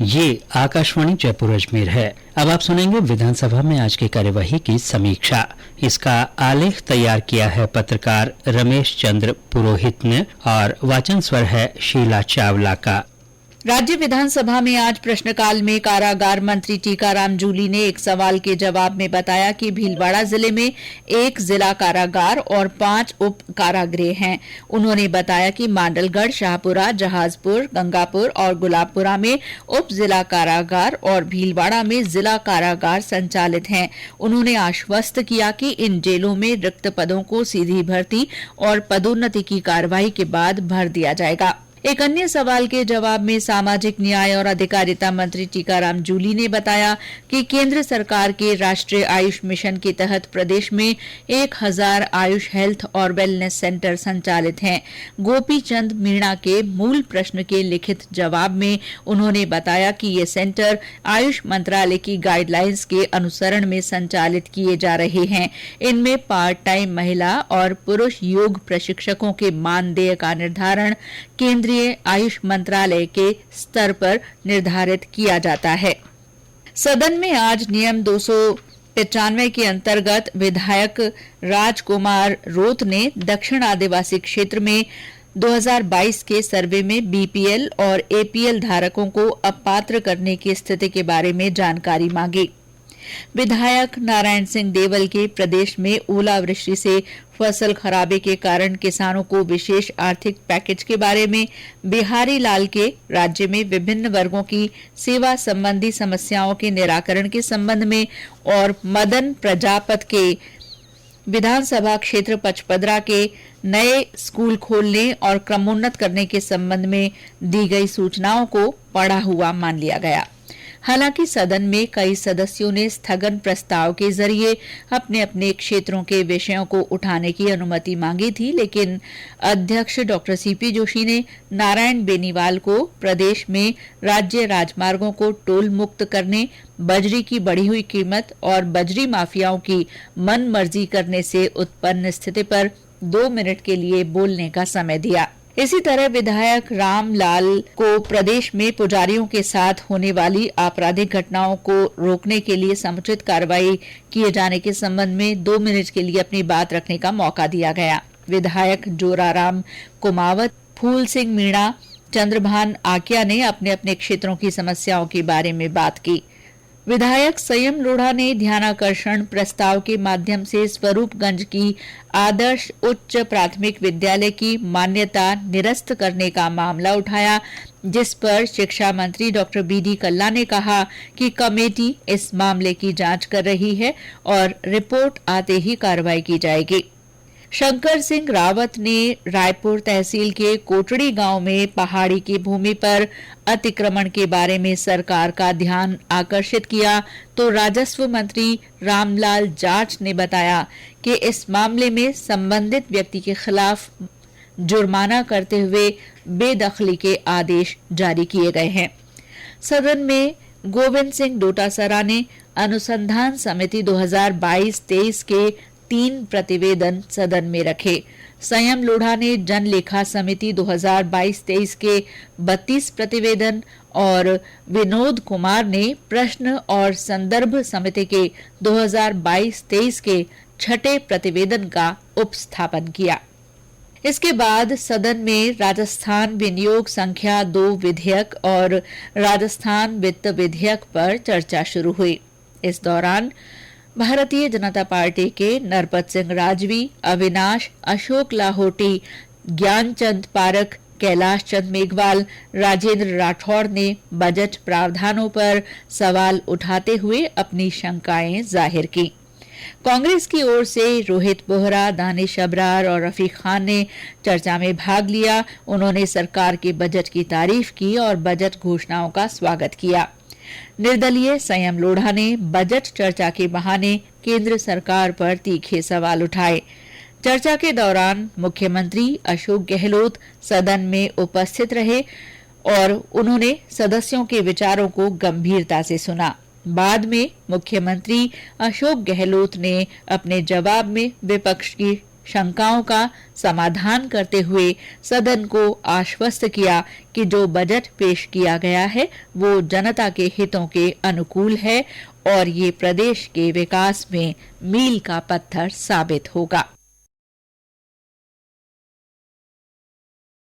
ये आकाशवाणी जयपुर अजमेर है। अब आप सुनेंगे विधानसभा में आज की कार्यवाही की समीक्षा। इसका आलेख तैयार किया है पत्रकार रमेश चंद्र पुरोहित ने और वाचन स्वर है शीला चावला का। राज्य विधानसभा में आज प्रश्नकाल में कारागार मंत्री टीकाराम जूली ने एक सवाल के जवाब में बताया कि भीलवाड़ा जिले में एक जिला कारागार और 5 उप कारागृह हैं। उन्होंने बताया कि मांडलगढ़, शाहपुरा, जहाजपुर, गंगापुर और गुलाबपुरा में उप जिला कारागार और भीलवाड़ा में जिला कारागार संचालित हैं। उन्होंने आश्वस्त किया कि इन जेलों में रिक्त पदों को सीधी भर्ती और पदोन्नति की कार्रवाई के बाद भर दिया जाएगा। एक अन्य सवाल के जवाब में सामाजिक न्याय और अधिकारिता मंत्री टीकाराम जूली ने बताया कि केंद्र सरकार के राष्ट्रीय आयुष मिशन के तहत प्रदेश में 1000 आयुष हेल्थ और वेलनेस सेंटर संचालित हैं। गोपी चंद मीणा के मूल प्रश्न के लिखित जवाब में उन्होंने बताया कि ये सेंटर आयुष मंत्रालय की गाइडलाइंस के अनुसरण में संचालित किए जा रहे हैं। इनमें पार्ट टाइम महिला और पुरुष योग प्रशिक्षकों के मानदेय का निर्धारण केंद्रीय आयुष मंत्रालय के स्तर पर निर्धारित किया जाता है। सदन में आज नियम 295 के अंतर्गत विधायक राजकुमार रोत ने दक्षिण आदिवासी क्षेत्र में 2022 के सर्वे में बीपीएल और एपीएल धारकों को अपात्र करने की स्थिति के बारे में जानकारी मांगी। विधायक नारायण सिंह देवल के प्रदेश में ओलावृष्टि से फसल खराबे के कारण किसानों को विशेष आर्थिक पैकेज के बारे में बिहारी लाल के राज्य में विभिन्न वर्गों की सेवा संबंधी समस्याओं के निराकरण के संबंध में और मदन प्रजापत के विधानसभा क्षेत्र पचपदरा के नए स्कूल खोलने और क्रमोन्नत करने के संबंध में दी गई सूचनाओं को पढ़ा हुआ मान लिया गया। हालांकि सदन में कई सदस्यों ने स्थगन प्रस्ताव के जरिए अपने अपने क्षेत्रों के विषयों को उठाने की अनुमति मांगी थी, लेकिन अध्यक्ष डॉक्टर सीपी जोशी ने नारायण बेनीवाल को प्रदेश में राज्य राजमार्गों को टोल मुक्त करने, बजरी की बढ़ी हुई कीमत और बजरी माफियाओं की मन मर्जी करने से उत्पन्न स्थिति पर 2 मिनट के लिए बोलने का समय दिया। इसी तरह विधायक रामलाल को प्रदेश में पुजारियों के साथ होने वाली आपराधिक घटनाओं को रोकने के लिए समुचित कार्रवाई किए जाने के संबंध में 2 मिनट के लिए अपनी बात रखने का मौका दिया गया। विधायक जोराराम कुमावत, फूल सिंह मीणा, चंद्रभान आकिया ने अपने अपने क्षेत्रों की समस्याओं के बारे में बात की। विधायक संयम लोढ़ा ने ध्यानाकर्षण प्रस्ताव के माध्यम से स्वरूपगंज की आदर्श उच्च प्राथमिक विद्यालय की मान्यता निरस्त करने का मामला उठाया, जिस पर शिक्षा मंत्री डॉक्टर बीडी कल्ला ने कहा कि कमेटी इस मामले की जांच कर रही है और रिपोर्ट आते ही कार्रवाई की जाएगी। शंकर सिंह रावत ने रायपुर तहसील के कोटड़ी गांव में पहाड़ी की भूमि पर अतिक्रमण के बारे में सरकार का ध्यान आकर्षित किया तो राजस्व मंत्री रामलाल जाट ने बताया कि इस मामले में संबंधित व्यक्ति के खिलाफ जुर्माना करते हुए बेदखली के आदेश जारी किए गए हैं। सदन में गोविंद सिंह डोटासरा ने अनुसंधान समिति 2022-23 के 3 प्रतिवेदन सदन में रखे। संयम लोढ़ा ने जनलेखा समिति 2022-23 के 32 प्रतिवेदन और विनोद कुमार ने प्रश्न और संदर्भ समिति के 2022-23 के 6 प्रतिवेदन का उपस्थापन किया। इसके बाद सदन में राजस्थान विनियोग संख्या 2 विधेयक और राजस्थान वित्त विधेयक पर चर्चा शुरू हुई। इस दौरान भारतीय जनता पार्टी के नरपत सिंह राजवी, अविनाश, अशोक लाहोटी, ज्ञानचंद पारख, कैलाश चंद मेघवाल, राजेंद्र राठौड़ ने बजट प्रावधानों पर सवाल उठाते हुए अपनी शंकाएं जाहिर की। कांग्रेस की ओर से रोहित बोहरा, दानिश अबरार और रफीक खान ने चर्चा में भाग लिया। उन्होंने सरकार के बजट की तारीफ की और बजट घोषणाओं का स्वागत किया। निर्दलीय संयम लोढ़ा ने बजट चर्चा के बहाने केंद्र सरकार पर तीखे सवाल उठाए। चर्चा के दौरान मुख्यमंत्री अशोक गहलोत सदन में उपस्थित रहे और उन्होंने सदस्यों के विचारों को गंभीरता से सुना। बाद में मुख्यमंत्री अशोक गहलोत ने अपने जवाब में विपक्ष की शंकाओं का समाधान करते हुए सदन को आश्वस्त किया कि जो बजट पेश किया गया है वो जनता के हितों के अनुकूल है और ये प्रदेश के विकास में मील का पत्थर साबित होगा।